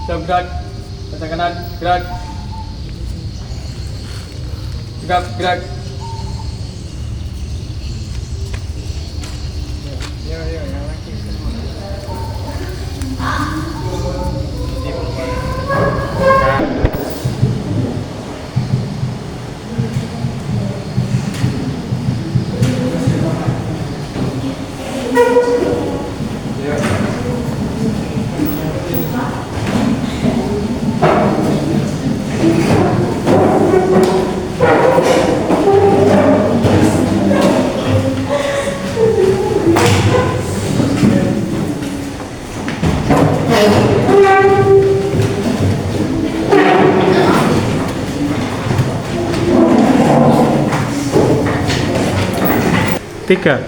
Siap gerak. Baca kanan, gerak. Tegap, gerak. Yang laki. Tiga.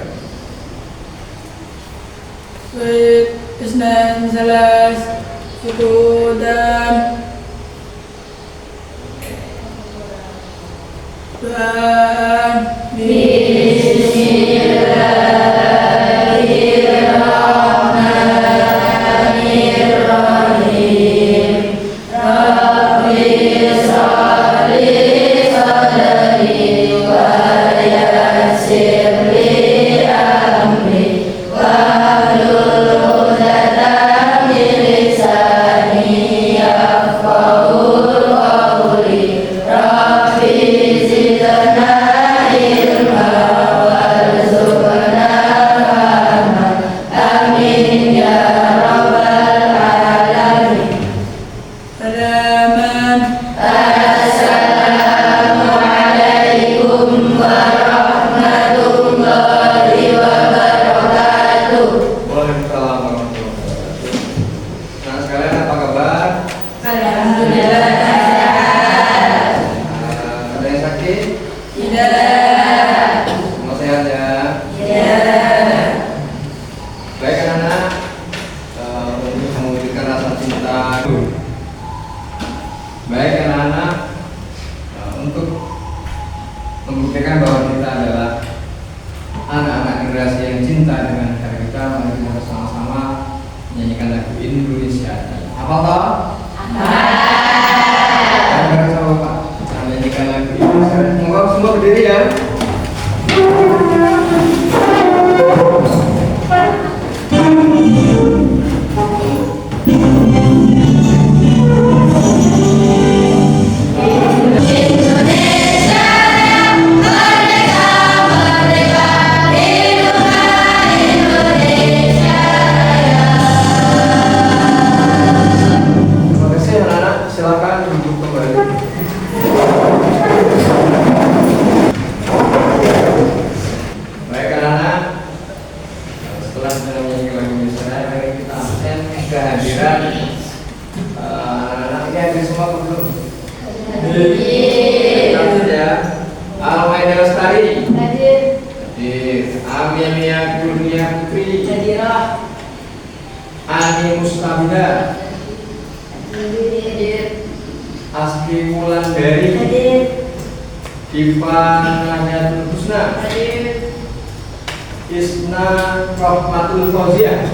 Baik, isnan salas sukudan Tuhan Bismillahirrahmanirrahim Rabbi sholli sadri wa yassir li amri wahlul 'uqdatam min lisani yafqahu qawli Rabbi zidna ilma warzuqna fahma amin ya rabbal alamin. Assalamualaikum warahmatullahi wabarakatuh. Waalaikumsalam warahmatullahi wabarakatuh. Nah, sekalian apa kabar? Alhamdulillah sehat. Ada yang sakit? Tidak. Semua sehat ya? Tidak. Baik anak-anak, untuk mewujudkan rasa cinta. Baik anak-anak, untuk membuktikan bahwa kita adalah anak-anak generasi yang cinta dengan negara kita, mari kita bersama-sama menyanyikan lagu Indonesia. Apa toh? Bareng sama Bapak. Kita menyanyikan lagu Indonesia. Semoga semua berdiri ya. Terima kasih anak-anak. Silakan duduk kembali. Baik anak-anak, setelah kita menyanyikan lagu Indonesia, mari kita absen kehadiran anak-anak. Ini hadir semua atau belum? Hadir ya. Almaida Lestari. Hadir. Amia Kurnia Putri. Hadirah. Ani Mustabida. Hadir. Asfi Wulandari. Hadir. Ivan Nahiatul Husna. Hadir. Isna Rahmatul Fauzia.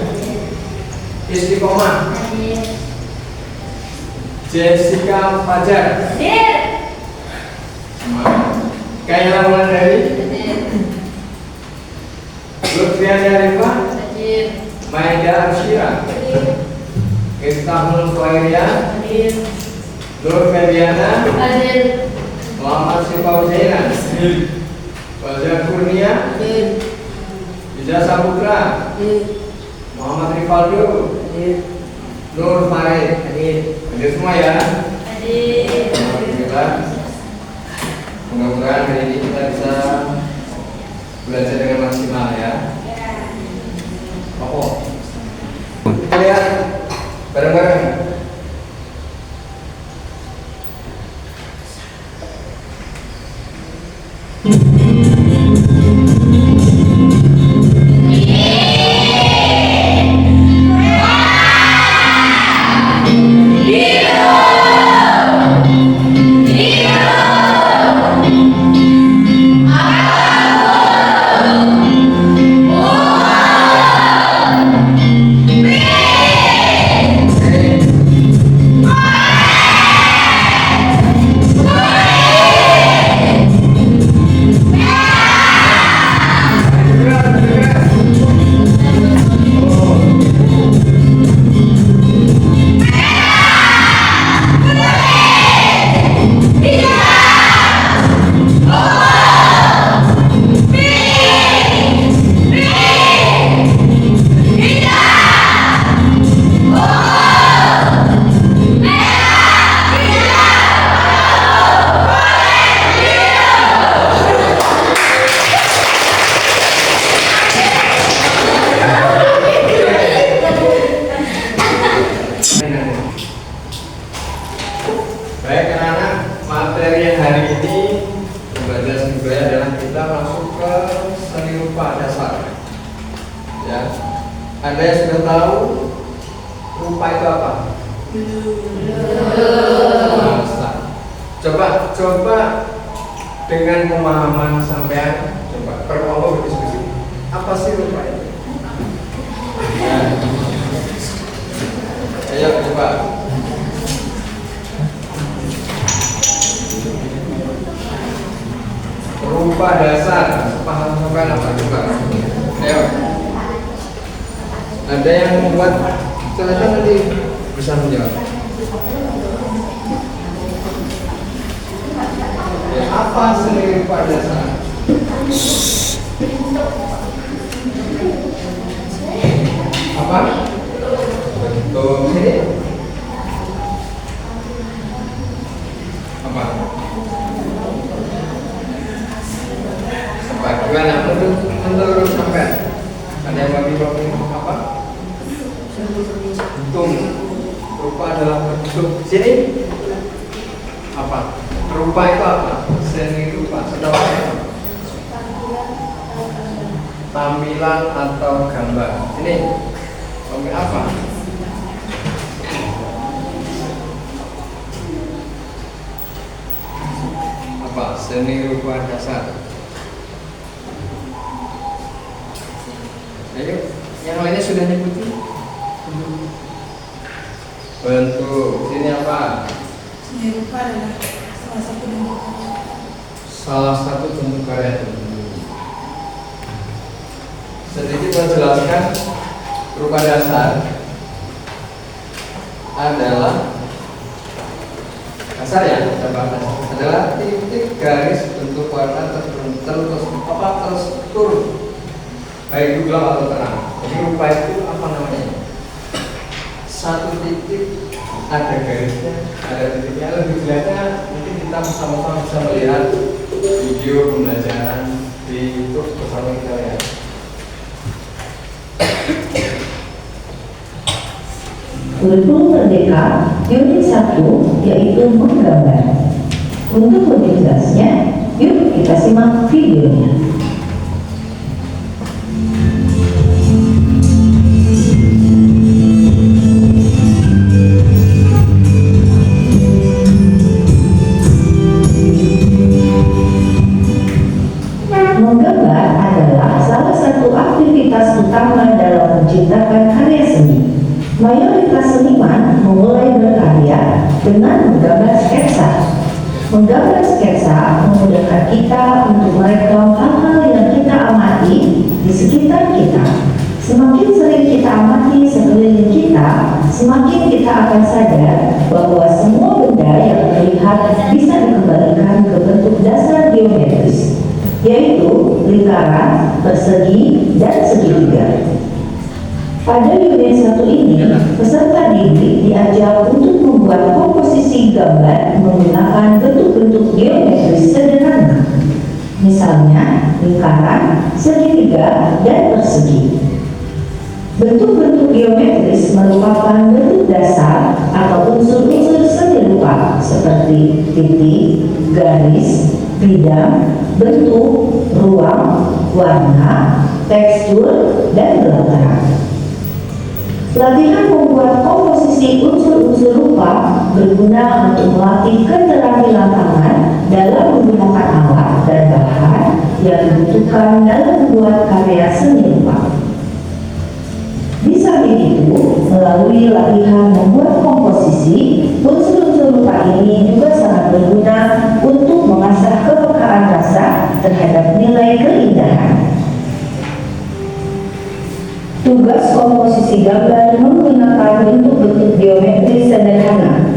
Istiqomah. Hadir. Jessica Fajar. Hadir. Kayla Wulandari. Hadir. Lutfiani Arifah. Hadir. Maida Arsyira. Hadir. Iftahul Khairiyah. Hadir. Nur Febiana. Hadir. Muhammad Sifau Zainan. Fajar Kurnia. Hadir. Iza Saputra. Hadir. Muhammad Rivaldo. Hadir. Nur Farid. Hadir semua ya. Hadir. Alhamdulillah. Mudah-mudahan hari ini kita bisa belajar dengan maksimal ya. Apa? Lihat bareng-bareng. Baik anak-anak, materi yang hari ini belajar seni budaya adalah kita masuk ke seni rupa dasar. Ya, Anda yang sudah tahu rupa itu apa? Bahasa. Coba dengan pemahaman sampean, coba berkelompok berdiskusi. Apa sih rupa itu? Ya. Ayo coba. Rupa dasar, paham sampean apa coba? Ayo. Ada yang membuat ternyata nanti bisa menjawab. Ya, apa seni rupa dasar? Apa? Bentuk ini. Apa? Bagaimana menurut sampean? Ada yang bagi apa? Bentuk rupa adalah bentuk sini. Apa? Rupa itu apa? Seni rupa. Saudara, tampilan atau gambar. Ini sampai apa? Apa? Seni rupa dasar. Ayo, yang lainnya sudah nyebutin. Bentuk. Sini apa? Seni rupa adalah salah satu bentuk karya. Sedikit menjelaskan, rupa dasar adalah dasar ya, adalah titik garis bentuk warna terstruktur, baik gelap atau terang. Jadi rupa itu apa namanya? Satu titik ada garisnya, ada titiknya. Lebih jelasnya mungkin kita sama-sama bisa melihat video pembelajaran di YouTube bersama kita ya. Kurikulum Merdeka unit 1 yaitu menggambar. Untuk lebih jelasnya, yuk kita simak videonya. Menggambar adalah salah satu aktivitas utama dalam menciptakan karya seni. Mayoritas seniman memulai berkarya dengan menggambar sketsa. Menggambar sketsa memudahkan kita untuk merekam hal-hal yang kita amati di sekitar kita. Semakin sering kita amati sekeliling kita, semakin kita akan sadar bahwa semua benda yang terlihat bisa dikembalikan ke bentuk dasar geometris, yaitu lingkaran, persegi, dan segitiga. Pada unit 1 ini, peserta didik diajar untuk membuat komposisi gambar menggunakan bentuk-bentuk geometris sederhana. Misalnya, lingkaran, segitiga, dan persegi. Bentuk-bentuk geometris merupakan bentuk dasar atau unsur-unsur seni rupa seperti titik, garis, bidang, bentuk, ruang, warna, tekstur, dan gelap terang. Latihan membuat komposisi unsur-unsur rupa berguna untuk melatih keterampilan tangan dalam menggunakan alat dan bahan yang dibutuhkan dalam membuat karya seni rupa. Di samping itu, melalui latihan membuat komposisi, unsur-unsur rupa ini juga sangat berguna untuk mengasah kepekaan rasa terhadap nilai keindahan. Tugas komposisi gambar menggunakan bentuk-bentuk geometris sederhana.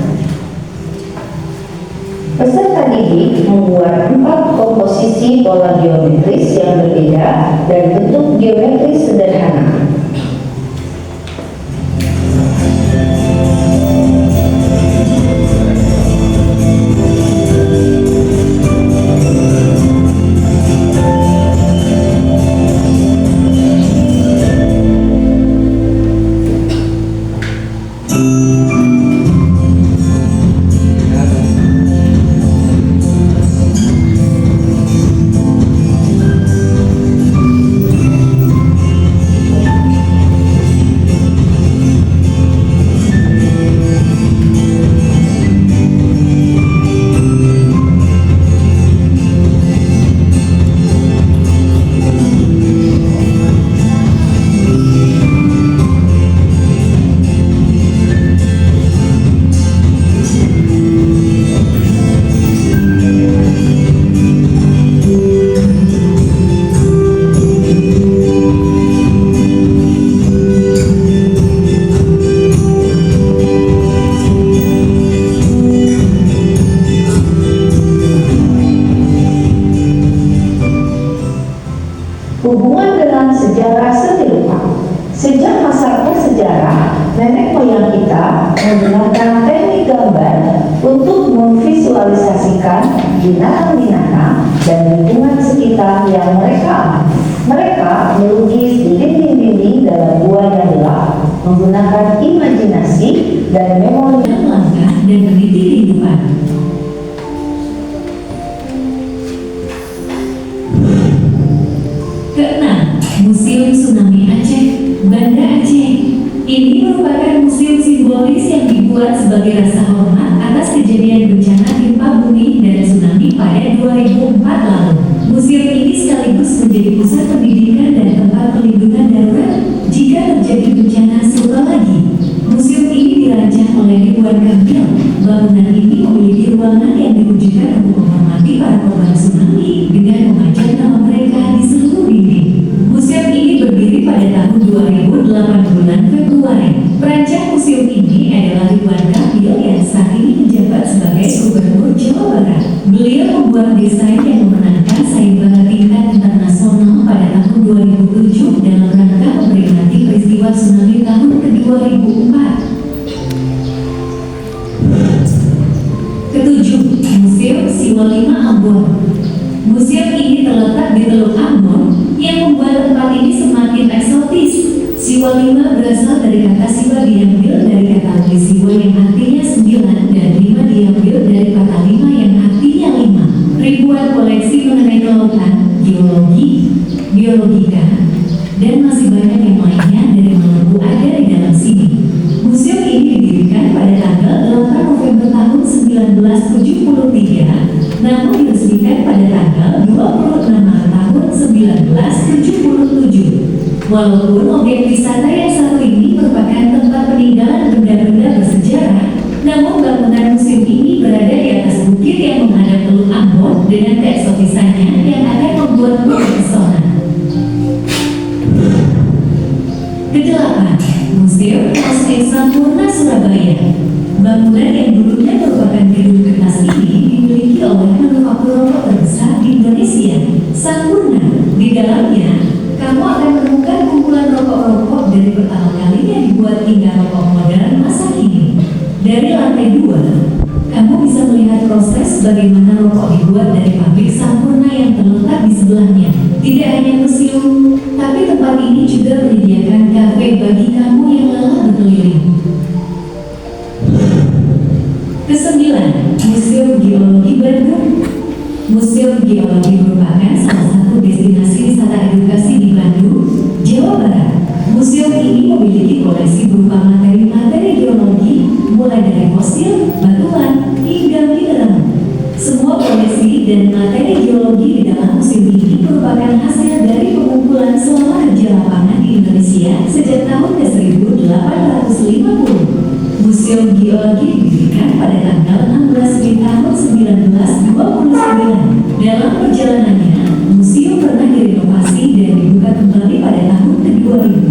Peserta didik membuat 4 komposisi pola geometris yang berbeda dan bentuk geometris sederhana. tentang teknik gambar untuk memvisualisasikan binatang-binatang dan lingkungan sekitar yang mereka amati. Mereka melukis di dinding-dinding dalam gua yang gelap menggunakan imajinasi dan memori dalam langkah dan meniti kehidupan. Keenam, Museum Tsunami Aceh, Banda Aceh. Ini merupakan museum simbolis yang dibuat sebagai rasa hormat atas kejadian bencana gempa bumi dan tsunami pada 2004 lalu. Museum ini sekaligus menjadi pusat pendidikan dan tempat perlindungan darurat jika terjadi bencana serupa lagi. Museum ini dirancang oleh Ridwan Kamil. Bangunan ini memiliki ruangan yang ditujukan untuk menghormati para korban tsunami dengan memajang nama mereka di seluruh dinding. Museum ini berdiri pada tahun 2008 bulan Februari. Perancang museum ini adalah Ridwan Kamil yang saat ini menjabat sebagai Gubernur Jawa Barat. Beliau membuat desain yang memenangkan sayembara tingkat internasional pada tahun 2007 dalam rangka memperingati peristiwa tsunami tahun ke-2004. Ketujuh, Museum Siwa Lima Ambon. Museum ini terletak di Teluk Ambon yang membuat tempat ini semakin eksotis. Siwa Lima berasal dari kata siwa diambil dari kata siwa yang artinya 9 dan lima diambil dari kata lima yang artinya 5. Ribuan koleksi mengenai kelautan, geologi, biologika, dan masih banyak yang lainnya dari Maluku ada di dalam sini. Museum ini didirikan pada tanggal 8 November tahun 1973, namun diresmikan pada tanggal 26 Maret tahun 1977. Walaupun objek wisata yang satu ini merupakan tempat peninggalan benda-benda bersejarah, namun bangunan museum ini berada di atas bukit yang menghadap Teluk Ambon dengan keeksotisannya yang akan membuatmu terpesona. Kedelapan, Museum Kosmetik Sampurna Surabaya. Bangunan yang dulunya merupakan gedung kertas ini dimiliki oleh manufaktur rokok terbesar di Indonesia, Sampurna. Di dalamnya, kamu akan menemukan kumpulan rokok-rokok dari pertama kalinya dibuat hingga rokok modern masa kini. Dari lantai 2, kamu bisa melihat proses bagaimana rokok dibuat dari pabrik Sampurna yang terletak di sebelahnya. Tidak hanya museum, tapi tempat ini juga menyediakan kafe bagi kamu yang lelah berkeliling. Kesembilan, Museum Geologi Bandung. Museum Geologi merupakan salah satu destinasi wisata edukasi di Bandung, Jawa Barat. Museum ini memiliki koleksi berupa materi-materi geologi, mulai dari fosil, batuan, hingga mineral. Semua koleksi dan materi geologi di dalam museum ini merupakan hasil dari pengumpulan selama kerja lapangan di Indonesia sejak tahun ke-1850. Museum Geologi didirikan pada tanggal 16 Mei tahun 1929. Dalam perjalanannya, museum pernah direnovasi dan dibuka kembali pada tahun ke-2000.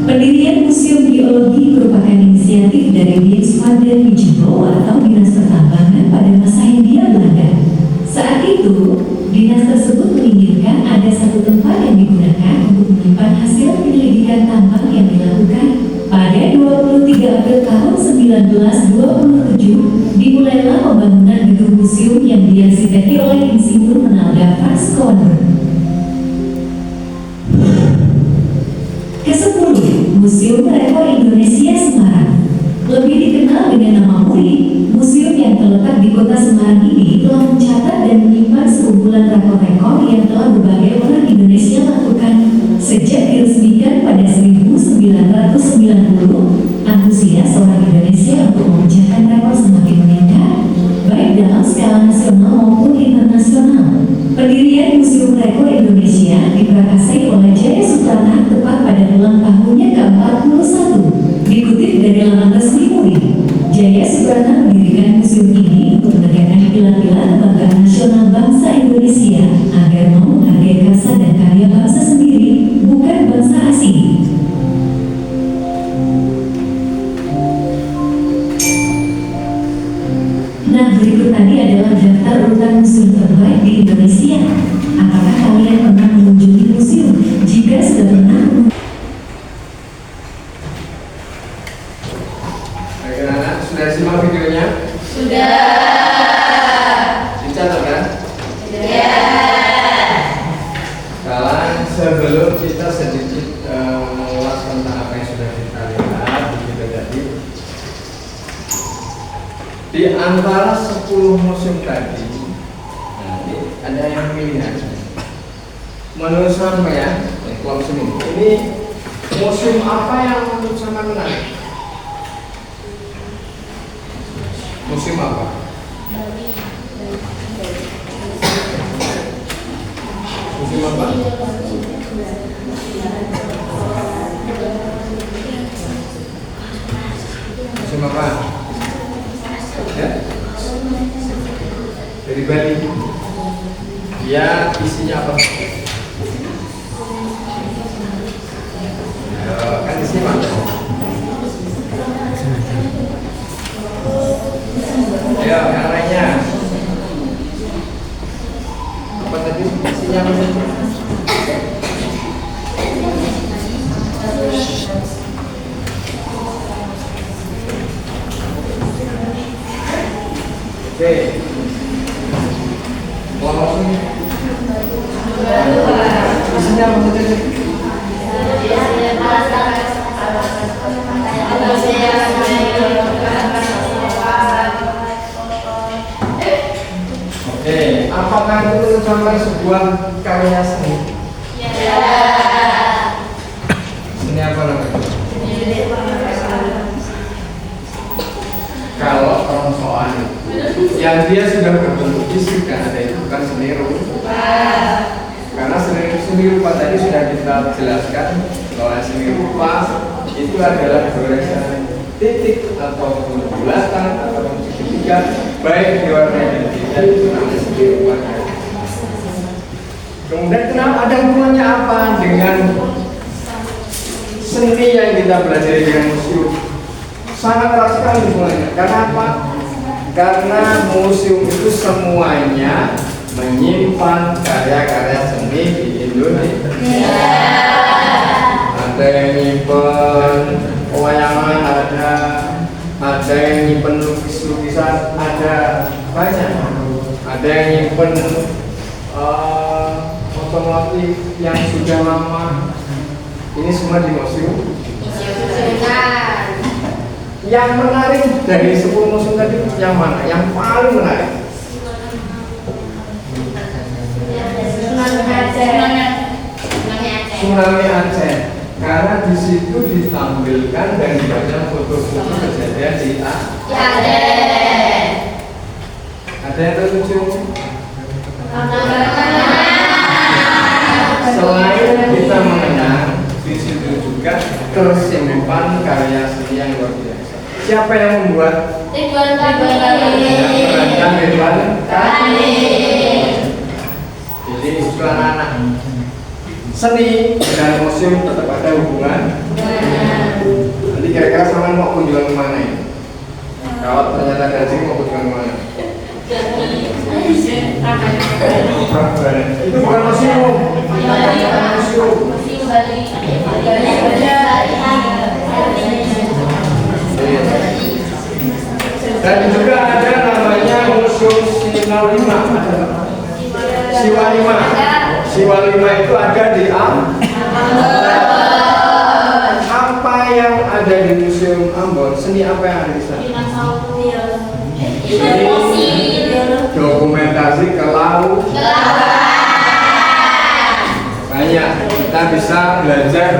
Pendirian Museum Geologi merupakan inisiatif dari Dinas Vader Wijibo atau Dinas Pertambangan pada masa Hindia Belanda. Saat itu, dinas tersebut menginginkan ada satu tempat yang digunakan untuk menyimpan hasil penyelidikan tambang yang dilakukan. Pada 23 April tahun 1927, dimulailah pembangunan gedung museum yang diarsiteki oleh Insinyur Menalda Franz Kohn. Ke-10, Museum Rekor Indonesia Semarang. Lebih dikenal dengan nama MURI, museum yang terletak di kota Semarang ini telah mencatat dan menyimpan sekumpulan rekor-rekor yang telah berbagai orang Indonesia lakukan. Sejak diresmikan pada 1990, antusias orang Indonesia untuk memecahkan rekor semakin meningkat, baik dalam skala nasional maupun internasional. Pendirian Museum Rekor Indonesia diprakarsai oleh Jaya Suprana tepat pada ulang tahunnya ke-41. Dikutip dari laman resmi MURI, Jaya Suprana mendirikan museum ini untuk menegakkan pilar-pilar kebanggaan nasional bangsa Indonesia agar mau menghargai karsa dan karya bangsa sendiri, bukan bangsa asing. Nah, berikut tadi adalah daftar urutan museum terbaik di Indonesia. Apakah kalian pernah mengunjungi museum? Jika sudah pernah, Anak-anak sudah simak videonya? Sudah. Dicatat kan? Ya. Sekarang sebelum kita sedikit mengulas tentang apa yang sudah kita lihat begitu tadi, di antara 10 museum tadi, nanti ada yang pilihan. Menurut sama ya, kelompok ini museum apa yang menurut sama menarik? Museum apa? Museum apa? Museum apa? Ya? Dari Bali. Ya, isinya apa? Kan isinya apa? Ayo, yang lainnya. Apa tadi? Isinya apa tadi? Oke. Kelompok ini. Isinya apa tadi? Oke, apakah itu sama sebuah karya seni? Ya. Seni apa namanya? Kalau perongsoan yang dia sudah berbentuk fisik kan ada itu bukan seni rupa. Karena seni rupa tadi sudah kita jelaskan bahwa seni rupa itu adalah goresan titik atau bulatan atau segitiga baik di warna dan tidak itu namanya seni rupa. Kemudian kenapa ada hubungannya apa dengan seni yang kita belajar di museum? Sangat erat sekali hubungannya. Karena apa? Karena museum itu semuanya menyimpan karya-karya seni di Indonesia. Ada yang nyimpen pewayangan, ada yang nyimpen lukis-lukisan, ada banyak. Ada yang nyimpen otomotif yang sudah lama. Ini semua di museum. Yang menarik dari 10 museum tadi yang mana? Yang paling menarik? Tsunami Aceh. Karena di situ ditampilkan dan dibaca foto-foto kejadian di Aceh. Ada yang tertuju? Selain kita mengenang, di situ juga tersimpan karya seni yang luar biasa. Siapa yang membuat? Ridwan Kamil. Jadi iklan anak. Seni dan museum tetap ada hubungan. Nanti kira-kira sama mau kunjungan kemana ini? Kalau ternyata gaji mau kunjungan kemana? Itu bukan museum. Dan juga ada namanya Museum Siwalima. Siwalima itu ada di apa yang ada di Museum Ambon? Seni apa yang ada di sana? Dokumentasi ke laut. Banyak kita bisa belajar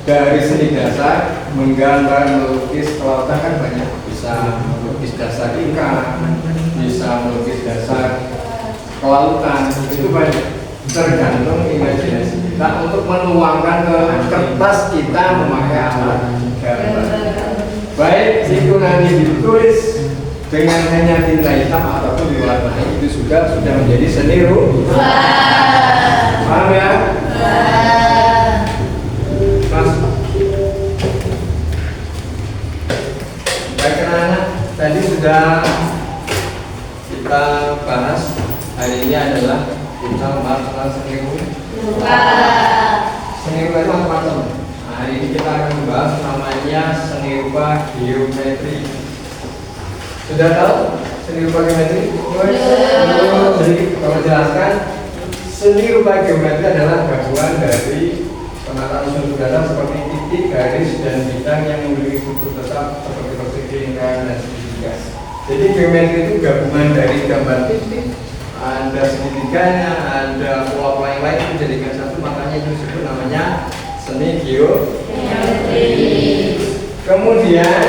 dari seni dasar, menggambar, melukis kelautan kan banyak. Bisa melukis dasar ikan, bisa melukis dasar kelautan, itu banyak. Tergantung imajinasi kita untuk menuangkan ke kertas kita memakai alat gambar. Baik itu nanti ditulis dengan hanya tinta hitam ataupun diwarnai, itu sudah menjadi seni rupa. Paham ya? Mas, baik anak-anak, tadi sudah kita bahas. Hari ini adalah kita membahas tentang seni rupa. Seni rupa itu macam-macam. Hari ini kita akan membahas namanya seni rupa geometri. Sudah tahu seni rupa geometri? Jadi kalau jelaskan, seni rupa geometri adalah gabungan dari penataan unsur dasar seperti titik, garis, dan bintang yang memiliki struktur tetap seperti persegi, lingkaran, dan segitiga. Jadi geometri itu gabungan dari gambar titik, ada segitiganya, ada pola-pola yang lain itu dijadikan satu, makanya itu disebut namanya seni geometri. Kemudian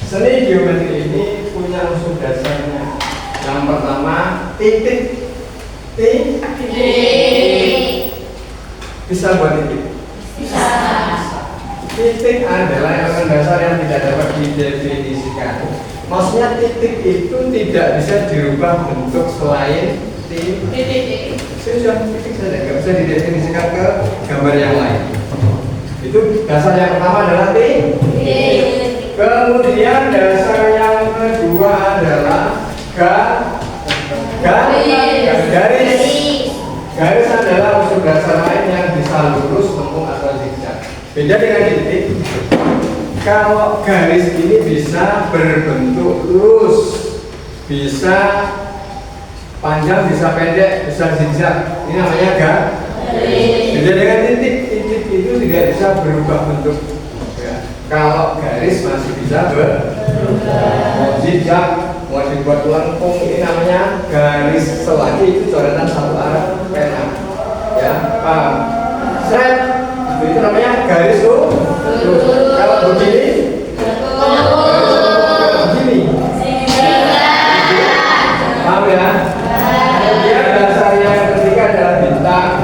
seni geometri ini punya unsur dasarnya. Yang pertama titik. Bisa buat titik? Bisa. Titik adalah elemen dasar yang tidak dapat didefinisikan. Maksudnya titik itu tidak bisa dirubah bentuk selain titik. Sudah titik saja, nggak bisa didefinisikan ke gambar yang lain. Itu dasar yang pertama adalah titik. Kemudian dasar yang kedua adalah garis. Garis adalah unsur dasar lain yang bisa lurus, lengkung, atau zigzag. Beda dengan titik. Kalau garis ini bisa berbentuk lurus, bisa panjang, bisa pendek, bisa zigzag. Ini namanya garis. Beda dengan titik. Titik itu tidak bisa berubah bentuk. Ya. Kalau garis masih bisa berubah. Zigzag mau dibuat lengkung, ini namanya garis selagi, itu coretan satu arah pena. Ya, paham? Seret, itu namanya garis lurus. Kalau begini, begini. Paham ya? Kemudian dasar yang ketiga adalah bintang.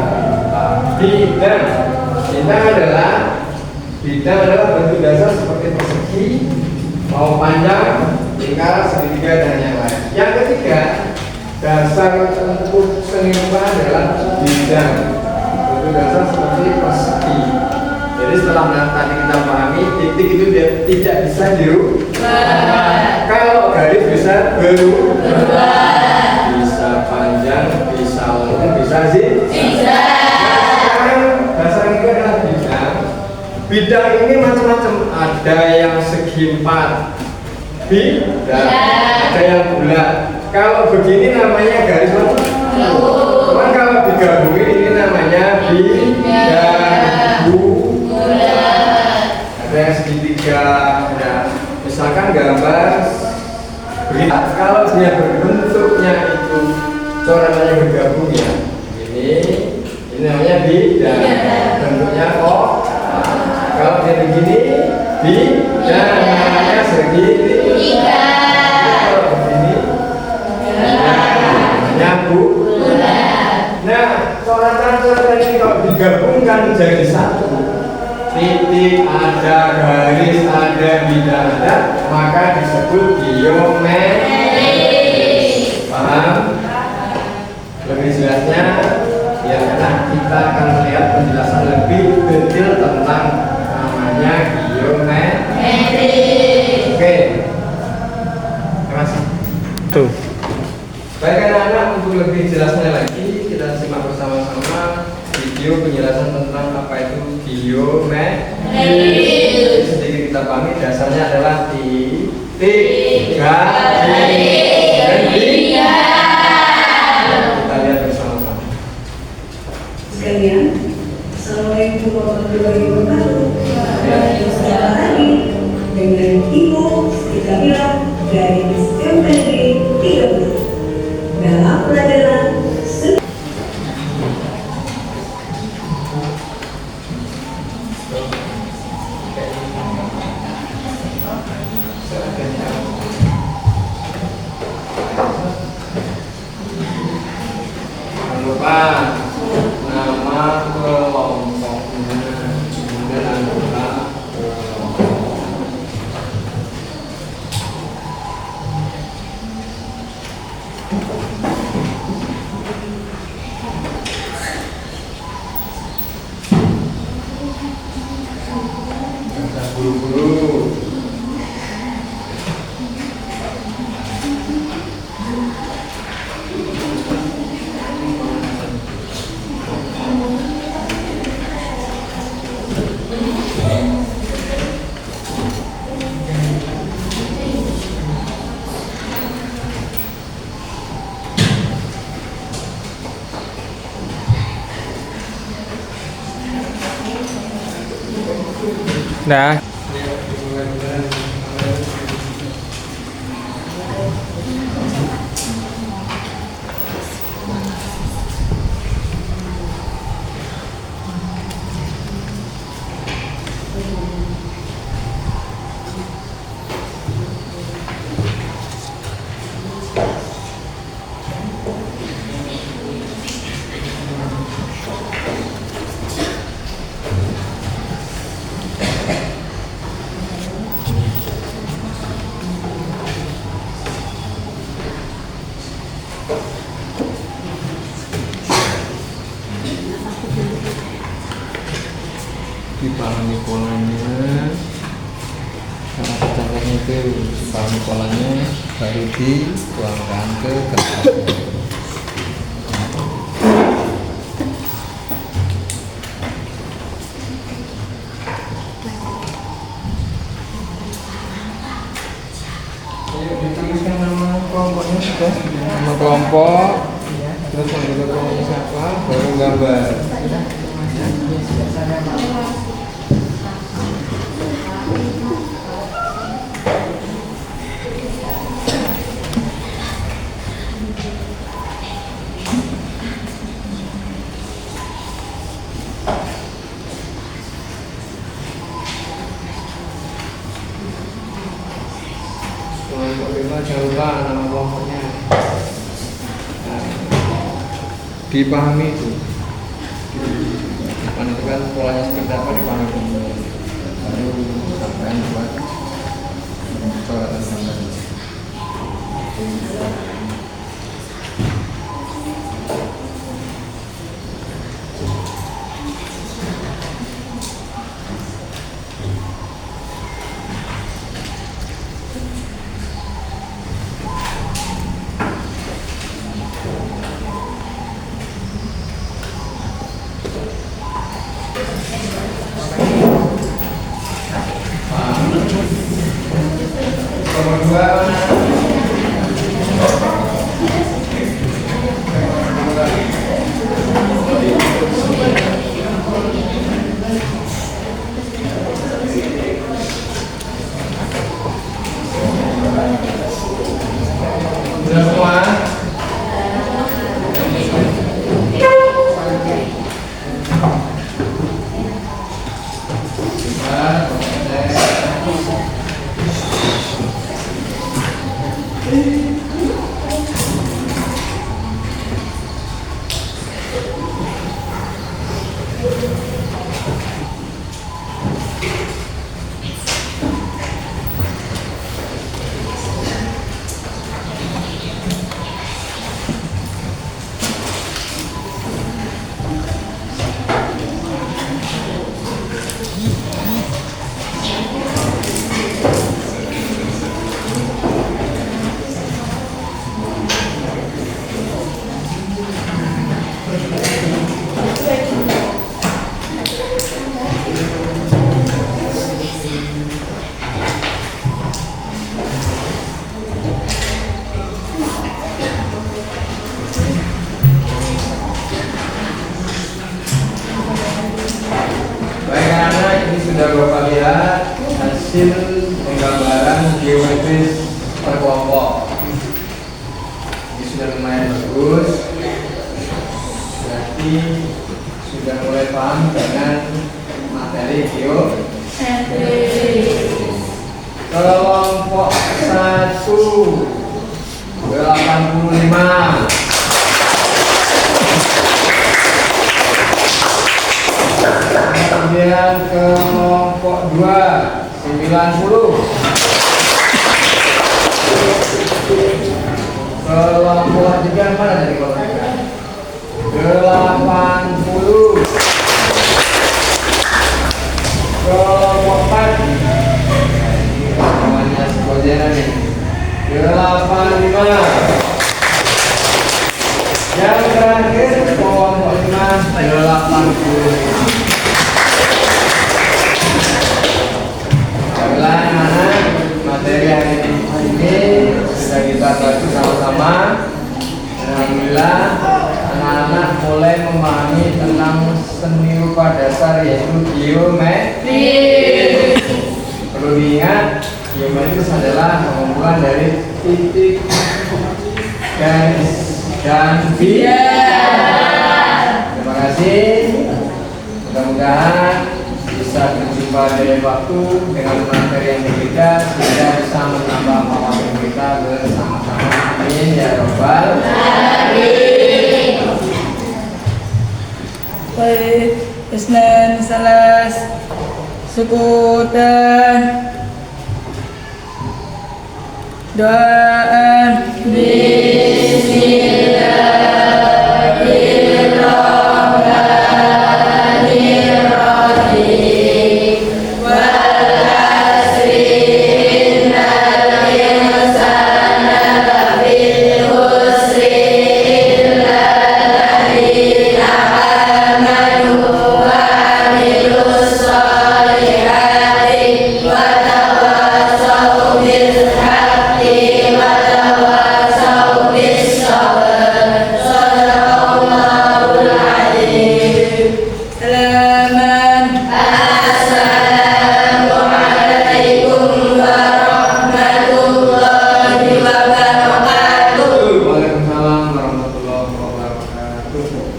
Bintang adalah bentuk dasar seperti persegi, mau panjang, lingkaran, segitiga, dan yang lain. Yang ketiga, dasar untuk seni rupa adalah bidang. Bentuk dasar seperti persegi. Jadi setelah tadi kita pahami, titik itu tidak bisa dirubah. Kalau garis bisa berubah. Bisa panjang, bisa lengkung, bisa zigzag. Sekarang dasar ini adalah bidang. Bidang ini macam-macam. Ada yang segi 4 bidang, ada yang bulat. Kalau begini namanya garis lengkung. Cuman kalau digabungin ini namanya bidang bulat. Ada yang segitiga. Ya. Misalkan gambar berita, kalau dia berbentuknya itu coretannya bergabung ya. Ini namanya bidang. Bentuknya kalau dia begini bidang, namanya segitiga. Kalau begini namanya bulat. Nah, coretan-coretan ini kalau digabungkan jadi satu, titik ada, garis ada, bidang ada, maka disebut geometri. Paham? Lebih jelasnya ya, karena kita akan melihat penjelasan lebih detail tentang namanya geometri. Oke, terima kasih. Tuh. Baik anak-anak, untuk lebih jelasnya lagi kita simak bersama-sama video penjelasan tentang apa itu geometri. Sedikit kita pahami, dasarnya adalah titik, garis, dan bidang. Kita lihat bersama-sama. Sekalian, Assalamualaikum warahmatullahi wabarakatuh. Selamat pagi dengan Ibu Siti bilang dari SMPD 30 dalam pelajaran Jangan lupa nama kelompoknya, kemudian anggota kelompok. Jangan buru-buru. Dah. Dipahami polanya, cara caranya itu dipahami polanya, baru dituangkan ke kertasnya. Dituliskan nama kelompoknya sudah, nama kelompok, terus anggota kelompoknya siapa, baru gambar. Kelompok itu jangan lupa nama kelompoknya. Nah, dipahami itu. Menentukan polanya seperti apa dipahami dulu. Baru sampai buat coretan gambar. Nomor 2 sudah semua. Sudah Bapak lihat hasil penggambaran geometris per kelompok. Ini sudah lumayan bagus. Berarti sudah mulai paham dengan materi geometri. Kelompok 1 85. Kemudian kelompok 2 90. Kelompok 3 mana dari kelompok 3? 80. Kelompok 4 namanya sebutnya nih 85. Yang terakhir kelompok 5 80. Mana materi hari ini sudah kita bahas sama-sama. Alhamdulillah anak anak mulai memahami tentang seni rupa dasar yaitu geometri. Perlu diingat, geometri adalah pengumpulan dari titik, garis, dan biar. Terima kasih. Mudah-mudahan bisa berjumpa dari waktu dengan materi yang berbeda sehingga bisa menambah wawasan kita bersama-sama. Amin ya robbal alamin. Baik, Isnan salas sukutan doaan Waalaikumsalam warahmatullahi wabarakatuh.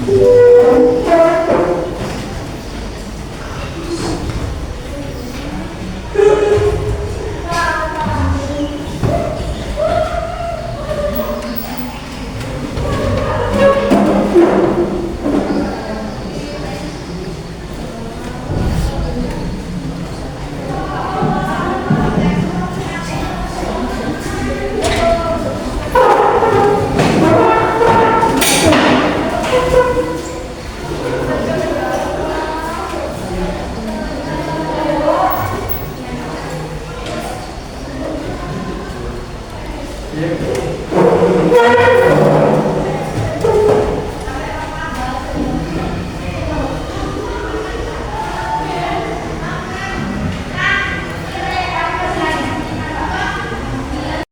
Thank you.